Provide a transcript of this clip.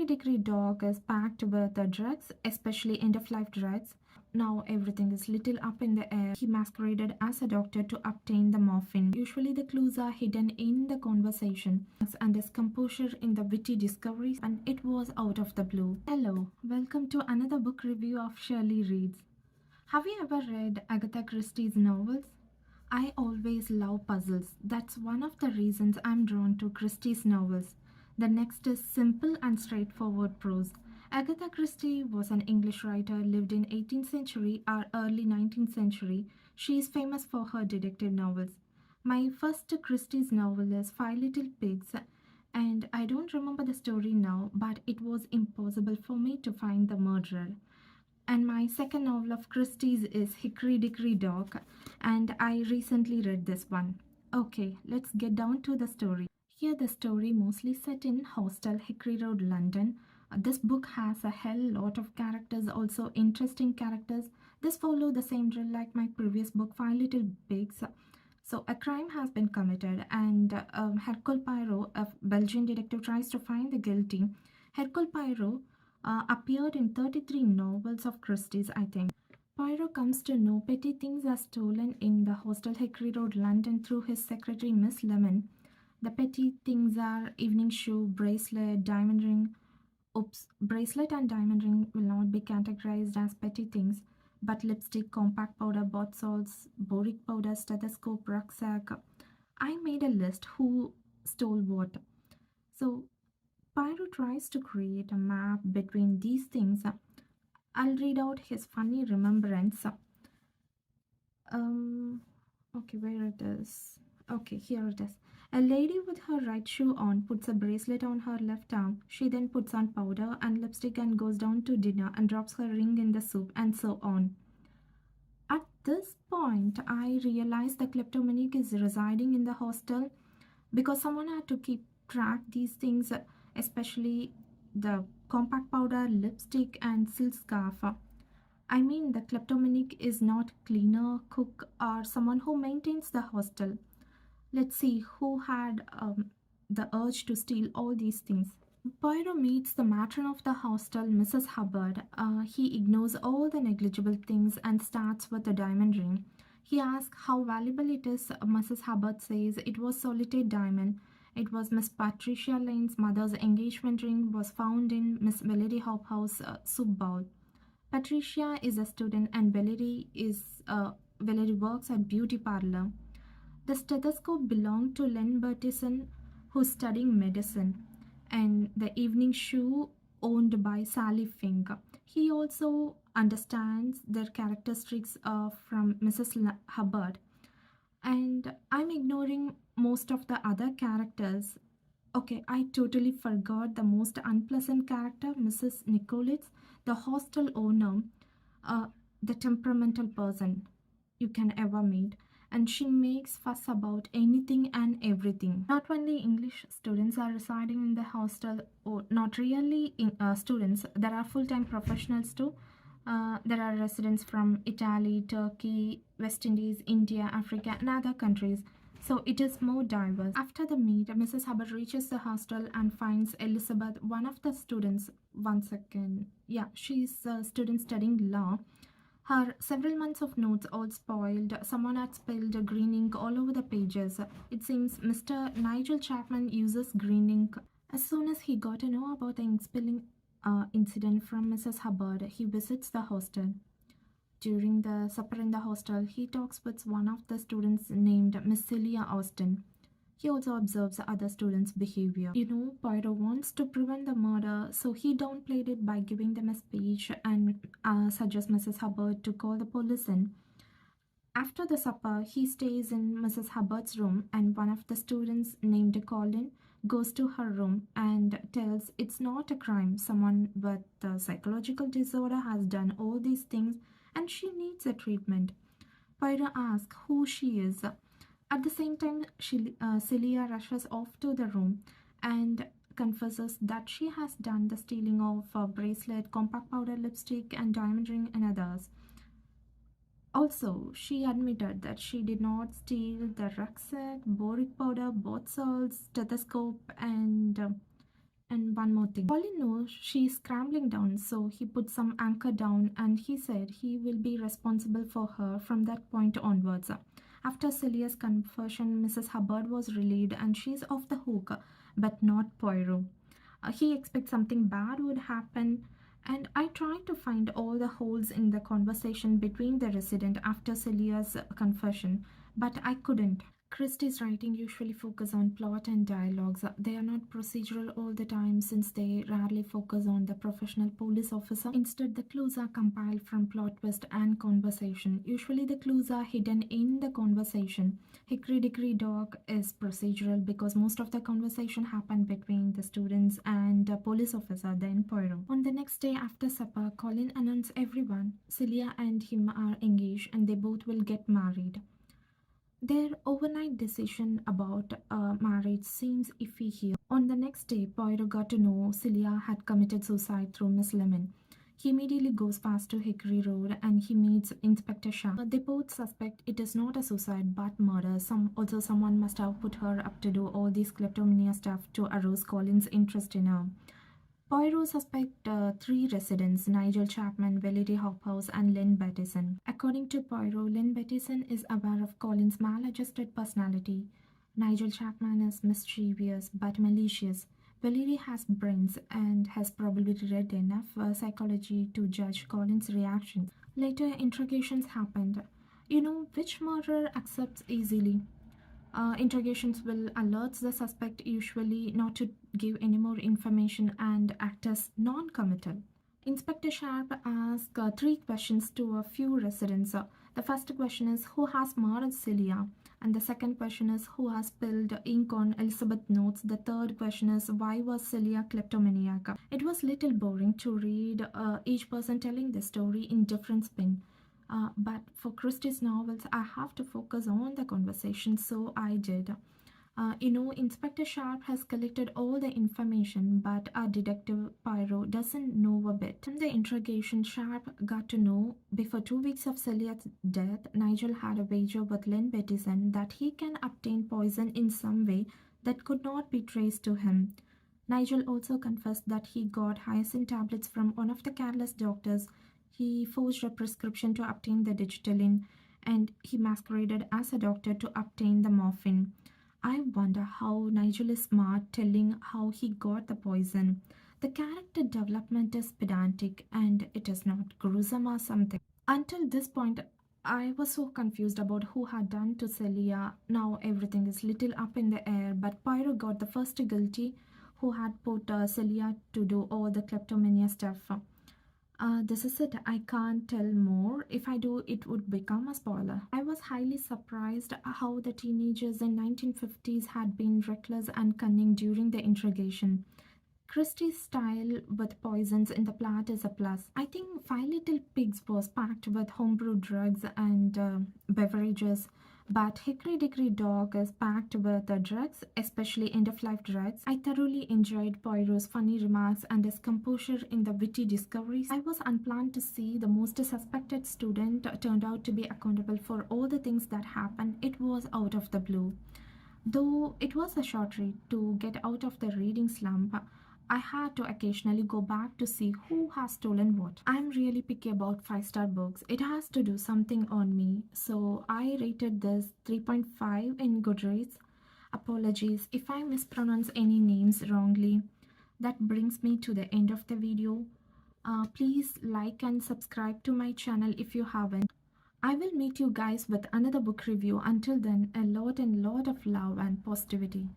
Dickory dog is packed with drugs, especially end-of-life drugs. Now everything is little up in the air. He masqueraded as a doctor to obtain the morphine. Usually the clues are hidden in the conversation and his composure in the witty discoveries, and it was out of the blue. Hello, welcome to another book review of Shirley Reads. Have you ever read Agatha Christie's novels? I always love puzzles. That's one of the reasons I'm drawn to Christie's novels. The next is simple and straightforward prose. Agatha Christie was an English writer, lived in 18th century or early 19th century. She is famous for her detective novels. My first Christie's novel is Five Little Pigs, and I don't remember the story now, but it was impossible for me to find the murderer. And my second novel of Christie's is Hickory Dickory Dog, and I recently read this one. Okay, let's get down to the story. Here the story mostly set in Hostel, Hickory Road, London. This book has a hell lot of characters, also interesting characters. This follow the same drill like my previous book, Five Little Pigs. So a crime has been committed, and Hercule Poirot, a Belgian detective, tries to find the guilty. Hercule Poirot appeared in 33 novels of Christie's, I think. Poirot comes to know petty things are stolen in the hostel Hickory Road, London through his secretary, Miss Lemon. The petty things are evening shoe, bracelet, diamond ring. Oops, bracelet and diamond ring will not be categorized as petty things, but lipstick, compact powder, bath salts, boric powder, stethoscope, rucksack. I made a list who stole what. So Pyro tries to create a map between these things. I'll read out his funny remembrance. Okay, where it is? Okay, here it is. A lady with her right shoe on puts a bracelet on her left arm. She then puts on powder and lipstick and goes down to dinner and drops her ring in the soup, and so on. At this point, I realized the kleptomaniac is residing in the hostel because someone had to keep track these things, especially the compact powder, lipstick, and silk scarf. I mean, the kleptomaniac is not cleaner, cook, or someone who maintains the hostel. Let's see who had the urge to steal all these things. Poirot meets the matron of the hostel, Mrs. Hubbard. He ignores all the negligible things and starts with the diamond ring. He asks how valuable it is. Mrs. Hubbard says it was solitaire diamond. It was Miss Patricia Lane's mother's engagement ring, was found in Miss Valerie Hophouse soup bowl. Patricia is a student and Valerie works at beauty parlor. The stethoscope belonged to Len Burtison, who's studying medicine, and the evening shoe owned by Sally Fink. He also understands their characteristics from Mrs. Hubbard. And I'm ignoring most of the other characters. Okay, I totally forgot the most unpleasant character, Mrs. Nicolitz, the hostel owner, the temperamental person you can ever meet. And she makes fuss about anything and everything. Not only English students are residing in the hostel, or not really students, there are full-time professionals too. There are residents from Italy, Turkey, West Indies, India, Africa, and other countries. So it is more diverse. After the meet, Mrs. Hubbard reaches the hostel and finds Elizabeth, one of the students. One second. Yeah, she's a student studying law. Her several months of notes all spoiled. Someone had spilled green ink all over the pages. It seems Mr. Nigel Chapman uses green ink. As soon as he got to know about the ink spilling incident from Mrs. Hubbard, he visits the hostel. During the supper in the hostel, he talks with one of the students named Miss Celia Austin. He also observes other students' behavior. Poirot wants to prevent the murder, so he downplayed it by giving them a speech and suggests Mrs. Hubbard to call the police in. After the supper, he stays in Mrs. Hubbard's room, and one of the students named Colin goes to her room and tells it's not a crime. Someone with a psychological disorder has done all these things and she needs a treatment. Poirot asks who she is. At the same time, Celia rushes off to the room and confesses that she has done the stealing of a bracelet, compact powder, lipstick, and diamond ring, and others. Also, she admitted that she did not steal the rucksack, boric powder, bath salts, stethoscope, and And one more thing. Colin knows she's scrambling down, so he put some anchor down and he said he will be responsible for her from that point onwards. After Celia's confession, Mrs. Hubbard was relieved and she's off the hook, but not Poirot. He expects something bad would happen, and I tried to find all the holes in the conversation between the resident after Celia's confession, but I couldn't. Christie's writing usually focus on plot and dialogues. They are not procedural all the time since they rarely focus on the professional police officer. Instead, the clues are compiled from plot twist and conversation. Usually the clues are hidden in the conversation. Hickory Dickory Dog is procedural because most of the conversation happened between the students and the police officer, then Poirot. On the next day after supper, Colin announced everyone. Celia and him are engaged and they both will get married. Their overnight decision about marriage seems iffy here. On the next day, Poirot got to know Celia had committed suicide through Miss Lemon. He immediately goes fast to Hickory Road and he meets Inspector Sharp. They both suspect it is not a suicide but murder. Someone must have put her up to do all this kleptomania stuff to arouse Colin's interest in her. Poirot suspects three residents, Nigel Chapman, Valerie Hophouse, and Lynn Battison. According to Poirot, Lynn Battison is aware of Colin's maladjusted personality. Nigel Chapman is mischievous but malicious. Valerie has brains and has probably read enough psychology to judge Colin's reactions. Later, interrogations happened. You know which murderer accepts easily? Interrogations will alert the suspect usually not to give any more information and act as non-committal. Inspector Sharp asked three questions to a few residents. The first question is who has murdered Celia? And the second question is who has spilled ink on Elizabeth notes? The third question is why was Celia kleptomaniac? It was little boring to read each person telling the story in different spin. But for Christie's novels, I have to focus on the conversation, so I did. Inspector Sharp has collected all the information, but our detective Poirot doesn't know a bit. From the interrogation, Sharp got to know before 2 weeks of Celia's death, Nigel had a wager with Lynn Battison that he can obtain poison in some way that could not be traced to him. Nigel also confessed that he got hyacinth tablets from one of the careless doctors. He forged a prescription to obtain the digitaline, and he masqueraded as a doctor to obtain the morphine. I wonder how Nigel is smart telling how he got the poison. The character development is pedantic and it is not gruesome or something. Until this point, I was so confused about who had done to Celia. Now everything is little up in the air, but Poirot got the first guilty who had put Celia to do all the kleptomania stuff. This is it. I can't tell more. If I do, it would become a spoiler. I was highly surprised how the teenagers in 1950s had been reckless and cunning during the interrogation. Christie's style with poisons in the plot is a plus. I think Five Little Pigs was packed with homebrew drugs and beverages, but Hickory Dickory Dog is packed with drugs, especially end-of-life drugs. I thoroughly enjoyed Poirot's funny remarks and his composure in the witty discoveries. I was unplanned to see the most suspected student turned out to be accountable for all the things that happened. It was out of the blue. Though it was a short read, to get out of the reading slump, I had to occasionally go back to see who has stolen what. I'm really picky about 5-star books. It has to do something on me. So I rated this 3.5 in Goodreads. Apologies if I mispronounce any names wrongly. That brings me to the end of the video. Please like and subscribe to my channel if you haven't. I will meet you guys with another book review. Until then, a lot of love and positivity.